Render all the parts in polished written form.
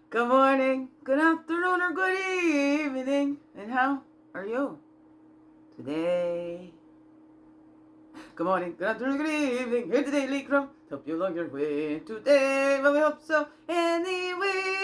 Good morning, good afternoon, or good evening, and how are you today? Good morning, good afternoon, good evening, here's the daily CRUMB. Help you along your way today, well we hope so anyway.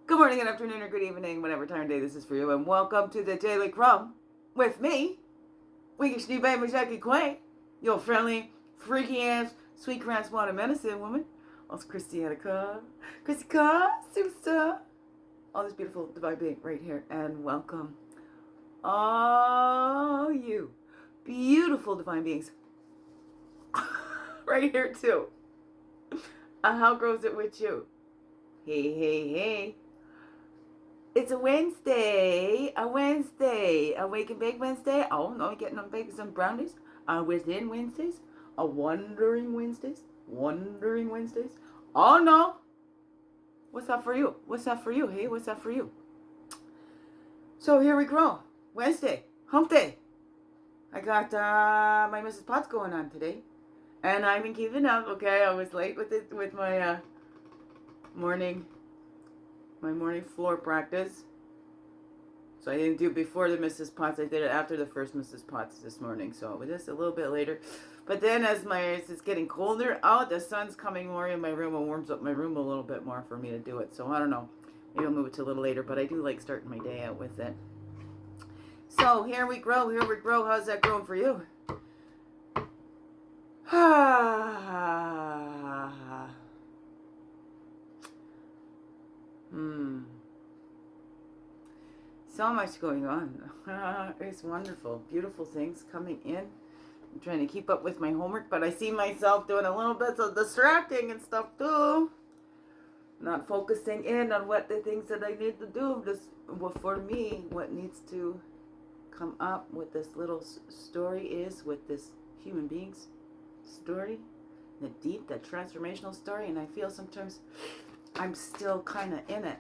Good morning, good afternoon, or good evening, whatever time of day this is for you, and welcome to the Daily CRUMB with me, iwishhewouldhavejusthitme, your friendly, freaky ass, sweet grass water medicine woman. Also Christiana Carr, Chrissy Carr, superstar. All this beautiful divine being right here, and welcome all you beautiful divine beings right here too. How grows it with you? Hey, hey, hey. It's a Wednesday, a Wake and Bake Wednesday. Oh, no, getting on baking some brownies. Within Wednesdays, wondering Wednesdays. Oh, no. What's up for you? Hey, what's up for you? So here we go. Wednesday, hump day. I got my Mrs. Potts going on today. And I've been keeping up, okay? I was late with my morning floor practice. So I didn't do it before the Mrs. Potts. I did it after the first Mrs. Potts this morning. So it was just a little bit later. But then as it's getting colder out, the sun's coming more in my room and warms up my room a little bit more for me to do it. So I don't know. Maybe I'll move it to a little later. But I do like starting my day out with it. So here we grow. How's that growing for you? So much going on. It's wonderful. Beautiful things coming in. I'm trying to keep up with my homework, but I see myself doing a little bit of distracting and stuff too. Not focusing in on what the things that I need to do. Just for me, what needs to come up, what this little story is, with this human being's story, the deep, that transformational story. And I feel sometimes I'm still kind of in it.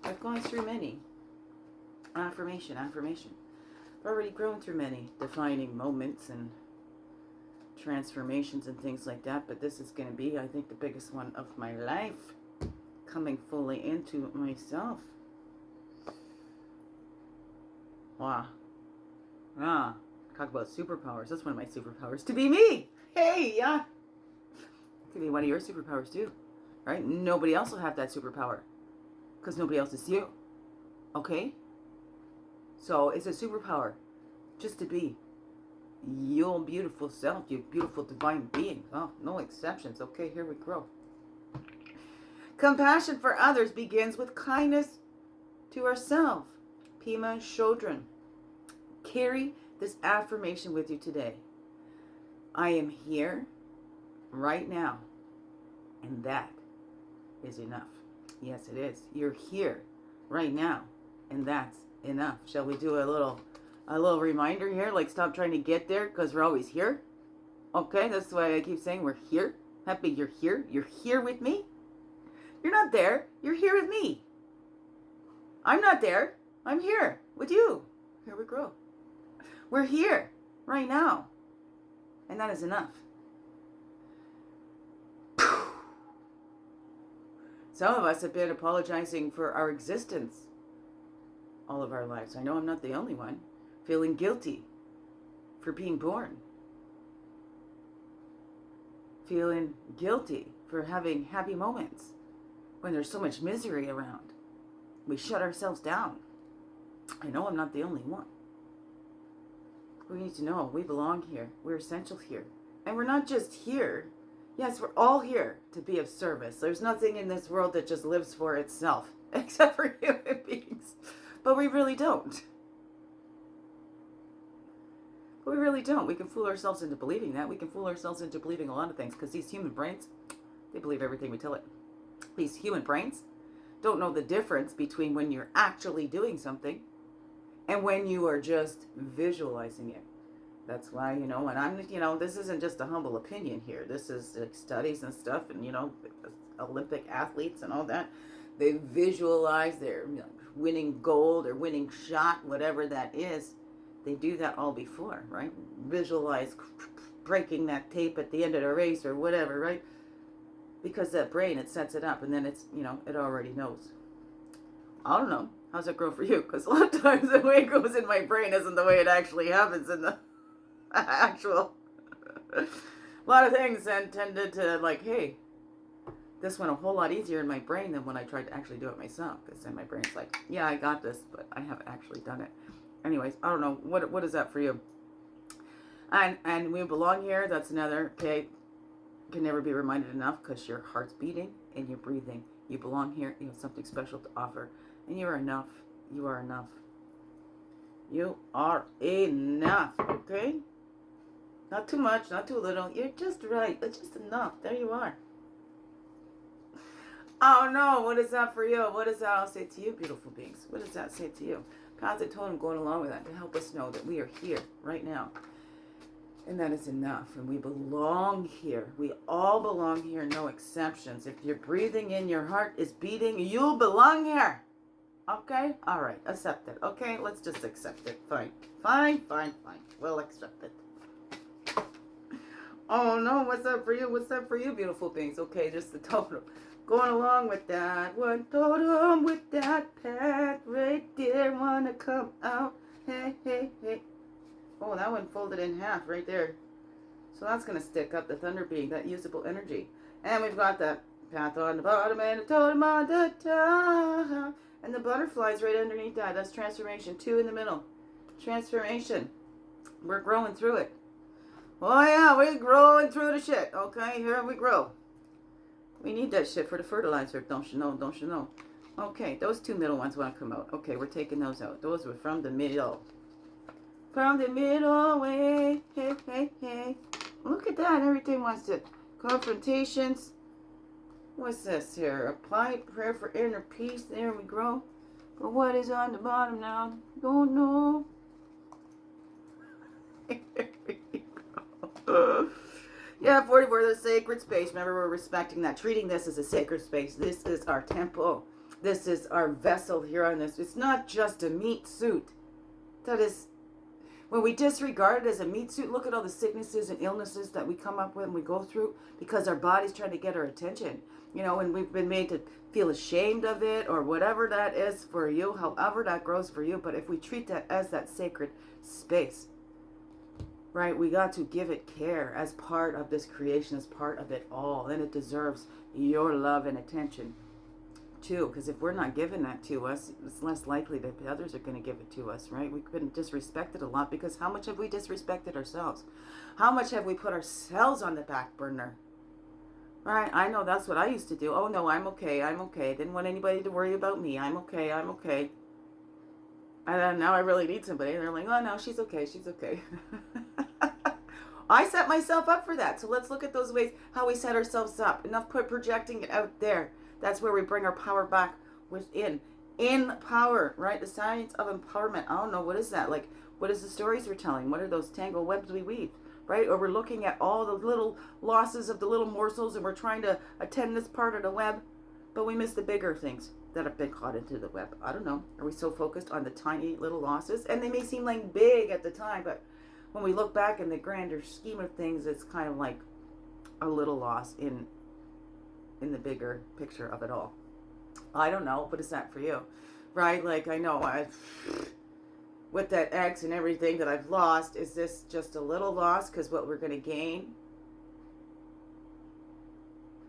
I've gone through many. Affirmation. I've already grown through many defining moments and transformations and things like that. But this is going to be, I think, the biggest one of my life. Coming fully into myself. Wow. Talk about superpowers. That's one of my superpowers. To be me. Hey, yeah. It could be one of your superpowers too. Right? Nobody else will have that superpower. Because nobody else is you. Okay? So it's a superpower just to be your beautiful self, your beautiful divine being. Oh, no exceptions. Okay, here we go. Compassion for others begins with kindness to ourselves. Pema Chödrön. Carry this affirmation with you today. I am here right now, and that is enough. Yes, it is. You're here right now, and that's enough. Shall we do a little reminder here? Like, stop trying to get there, because we're always here. Okay, that's why I keep saying we're here. Happy you're here. You're here with me. You're not there. You're here with me. I'm not there. I'm here with you. Here we go. We're here right now, and that is enough. Some of us have been apologizing for our existence all of our lives. I know I'm not the only one. Feeling guilty for being born. Feeling guilty for having happy moments when there's so much misery around. We shut ourselves down. I know I'm not the only one. We need to know we belong here. We're essential here. And we're not just here. Yes, we're all here to be of service. There's nothing in this world that just lives for itself, except for human beings. But we really don't. We really don't. We can fool ourselves into believing that. We can fool ourselves into believing a lot of things, because these human brains, they believe everything we tell it. These human brains don't know the difference between when you're actually doing something and when you are just visualizing it. That's why, and I'm, this isn't just a humble opinion here. This is like studies and stuff, and, Olympic athletes and all that. They visualize their winning gold or winning shot, whatever that is. they do that all before, right? Visualize breaking that tape at the end of the race or whatever, right? Because that brain, it sets it up, and then it's, it already knows. I don't know. How's that grow for you? Because a lot of times the way it goes in my brain isn't the way it actually happens in the actual. A lot of things then tended to like, hey, this went a whole lot easier in my brain than when I tried to actually do it myself. Because then my brain's like, yeah, I got this, but I haven't actually done it. Anyways, I don't know. What is that for you? And we belong here. That's another, okay, can never be reminded enough, because your heart's beating and you're breathing. You belong here. You have something special to offer. And you are enough. You are enough. You are enough, okay? Not too much, not too little. You're just right. It's just enough. There you are. Oh no, what is that for you? What does that all say to you, beautiful beings? What does that say to you? Path Totem going along with that to help us know that we are here right now. And that is enough. And we belong here. We all belong here, no exceptions. If you're breathing in, your heart is beating, you belong here. Okay? All right. Accept it. Okay? Let's just accept it. Fine. Fine, fine, fine. We'll accept it. Oh no, what's up for you? What's up for you, beautiful beings? Okay, just the totem. Going along with that. One totem with that path right there. Wanna come out. Hey, hey, hey. Oh, that one folded in half right there. So that's going to stick up the thunder being, that usable energy. And we've got that path on the bottom and a totem on the top. And the butterflies right underneath that. That's transformation. 2 in the middle. Transformation. We're growing through it. Oh yeah, we're growing through the shit. Okay, here we grow. We need that shit for the fertilizer. Don't you know? Don't you know? Okay, those 2 middle ones want to come out. Okay, we're taking those out. Those were from the middle. From the middle way, hey, hey, hey. Look at that, everything wants to. Confrontations. What's this here? Applied prayer for inner peace. There we grow. But what is on the bottom now? Don't know. Yeah, 44, the sacred space. Remember, we're respecting that. Treating this as a sacred space. This is our temple. This is our vessel here on this. It's not just a meat suit. That is... When we disregard it as a meat suit, look at all the sicknesses and illnesses that we come up with and we go through because our body's trying to get our attention. And we've been made to feel ashamed of it or whatever that is for you, however that grows for you. But if we treat that as that sacred space, right, we got to give it care as part of this creation, as part of it all. And it deserves your love and attention too, because if we're not giving that to us, it's less likely that the others are going to give it to us, right? We've been disrespected a lot because how much have we disrespected ourselves? How much have we put ourselves on the back burner? Right? I know that's what I used to do. Oh no, I'm okay, I'm okay. Didn't want anybody to worry about me. I'm okay, I'm okay. And now I really need somebody. And they're like, oh no, she's okay, she's okay. I set myself up for that. So let's look at those ways, how we set ourselves up. Enough projecting it out there. That's where we bring our power back within. In power, right? The science of empowerment. I don't know, what is that? Like, what is the stories we're telling? What are those tangled webs we weave, right? Or we're looking at all the little losses of the little morsels and we're trying to attend this part of the web, but we miss the bigger things that have been caught into the web. I don't know. Are we so focused on the tiny little losses? And they may seem like big at the time, but when we look back in the grander scheme of things, it's kind of like a little loss in the bigger picture of it all. I don't know. What is that for you? Right? Like, I know with that X and everything that I've lost, is this just a little loss because what we're going to gain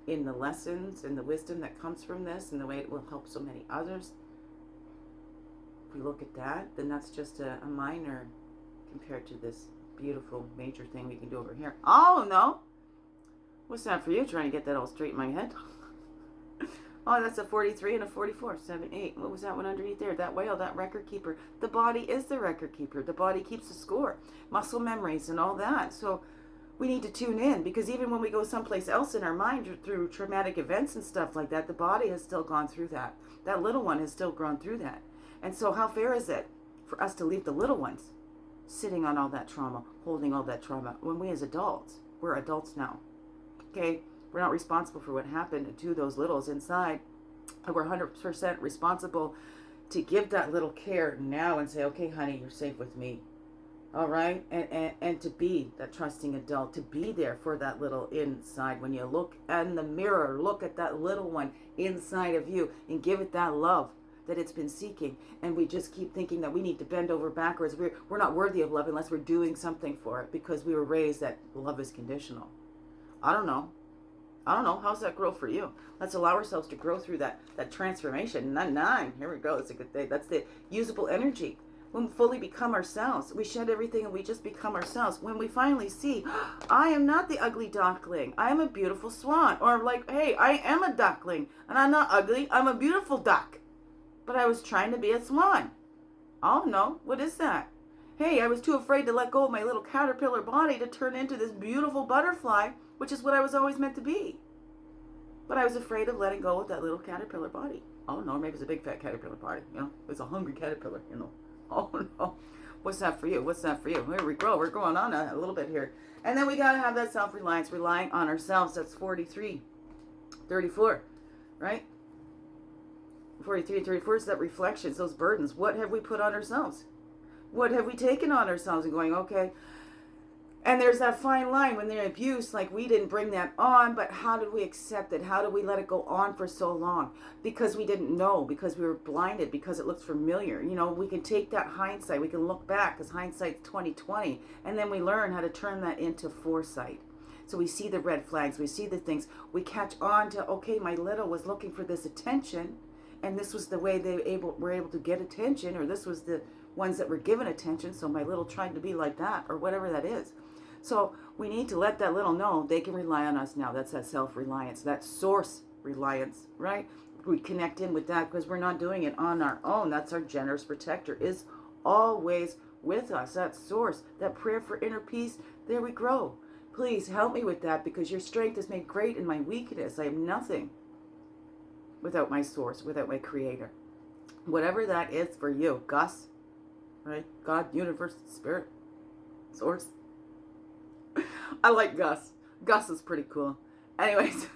in the lessons and the wisdom that comes from this and the way it will help so many others? If we look at that, then that's just a minor compared to this beautiful major thing we can do over here. Oh, no. What's that for you? Trying to get that all straight in my head. Oh, that's a 43 and a 44. 7, 8. What was that one underneath there? That whale, that record keeper. The body is the record keeper. The body keeps the score. Muscle memories and all that. So we need to tune in, because even when we go someplace else in our mind through traumatic events and stuff like that, the body has still gone through that. That little one has still gone through that. And so how fair is it for us to leave the little ones sitting on all that trauma, holding all that trauma, when we as adults, we're adults now. Okay, we're not responsible for what happened to those littles inside. And we're 100% responsible to give that little care now and say, okay, honey, you're safe with me. All right, and to be that trusting adult, to be there for that little inside. When you look in the mirror, look at that little one inside of you and give it that love that it's been seeking. And we just keep thinking that we need to bend over backwards. We're not worthy of love unless we're doing something for it, because we were raised that love is conditional. I don't know. How's that grow for you? Let's allow ourselves to grow through that transformation. 9. Here we go. It's a good day. That's the usable energy. When we fully become ourselves, we shed everything and we just become ourselves. When we finally see, I am not the ugly duckling. I am a beautiful swan. Or like, hey, I am a duckling and I'm not ugly. I'm a beautiful duck. But I was trying to be a swan. Oh no, what is that? Hey, I was too afraid to let go of my little caterpillar body to turn into this beautiful butterfly, which is what I was always meant to be. But I was afraid of letting go of that little caterpillar body. Oh no, maybe it's a big fat caterpillar body. You know, it's a hungry caterpillar, you know. Oh no, what's that for you? What's that for you? Here we go. We're going on a little bit here. And then we got to have that self-reliance, relying on ourselves. That's 43, 34, right? 43 and 34 is that reflections, those burdens. What have we put on ourselves? What have we taken on ourselves and going, okay. And there's that fine line when they're abuse, like we didn't bring that on, but how did we accept it? How did we let it go on for so long? Because we didn't know, because we were blinded, because it looks familiar. You know, we can take that hindsight, we can look back, because hindsight's 20/20, and then we learn how to turn that into foresight. So we see the red flags, we see the things, we catch on to, okay, my little was looking for this attention, and this was the way they were able to get attention, or this was the ones that were given attention, so my little tried to be like that, or whatever that is. So we need to let that little know they can rely on us now. That's that self-reliance, that source reliance, right? We connect in with that because we're not doing it on our own. That's our generous protector, is always with us. That source, that prayer for inner peace, there we grow. Please help me with that, because your strength is made great in my weakness. I am nothing without my source, without my creator. Whatever that is for you, Gus, right? God, universe, spirit, source. I like Gus. Gus is pretty cool. Anyways,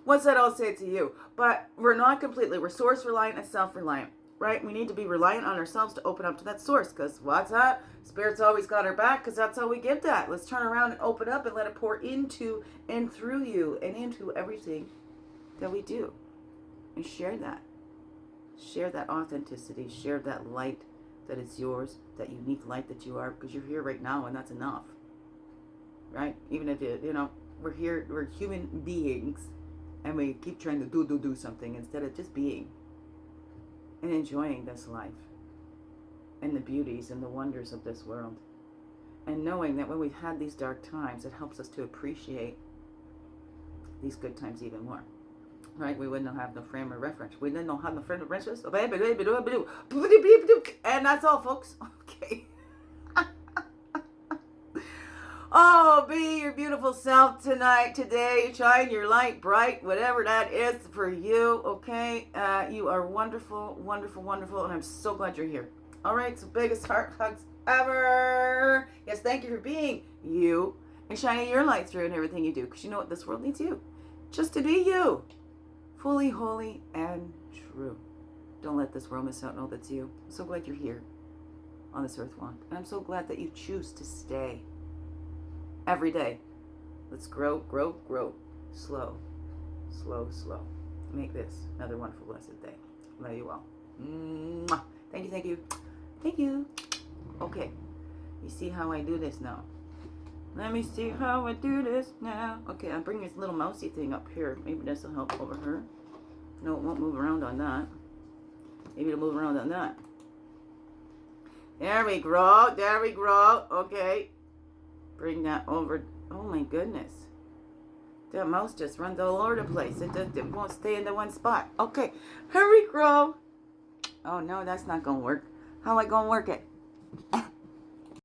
what's that all say to you? But we're not completely. We're source reliant and self-reliant, right? We need to be reliant on ourselves to open up to that source, because what's that? Spirit's always got our back, because that's how we get that. Let's turn around and open up and let it pour into and through you and into everything that we do. And share that. Share that authenticity. Share that light that is yours, that unique light that you are, because you're here right now, and that's enough. Right? Even if you know, we're here, we're human beings, and we keep trying to do something instead of just being and enjoying this life and the beauties and the wonders of this world, and knowing that when we've had these dark times, it helps us to appreciate these good times even more. Right? We wouldn't have no frame of reference. We didn't have no frame of reference. And that's all, folks. Okay. Oh, be your beautiful self tonight, today. Shine your light bright, whatever that is for you, okay? You are wonderful, wonderful, wonderful, and I'm so glad you're here. All right, so biggest heart hugs ever. Yes, thank you for being you and shining your light through in everything you do, because you know what? This world needs you. Just to be you. Fully, holy, and true. Don't let this world miss out. Know that's you. I'm so glad you're here on this earth wand. And I'm so glad that you choose to stay every day. Let's grow, grow, grow. Slow, slow, slow. Make this another wonderful, blessed day. Love you all. Mwah. Thank you, thank you. Thank you. Okay. You see how I do this now? Let me see how I do this now. Okay, I'm bringing this little mousy thing up here. Maybe this will help over her. No, it won't move around on that. Maybe it'll move around on that. There we go. There we go. Okay. Bring that over. Oh my goodness. That mouse just runs all over the place. It won't stay in the one spot. Okay. Here we go. Oh no, that's not going to work. How am I going to work it?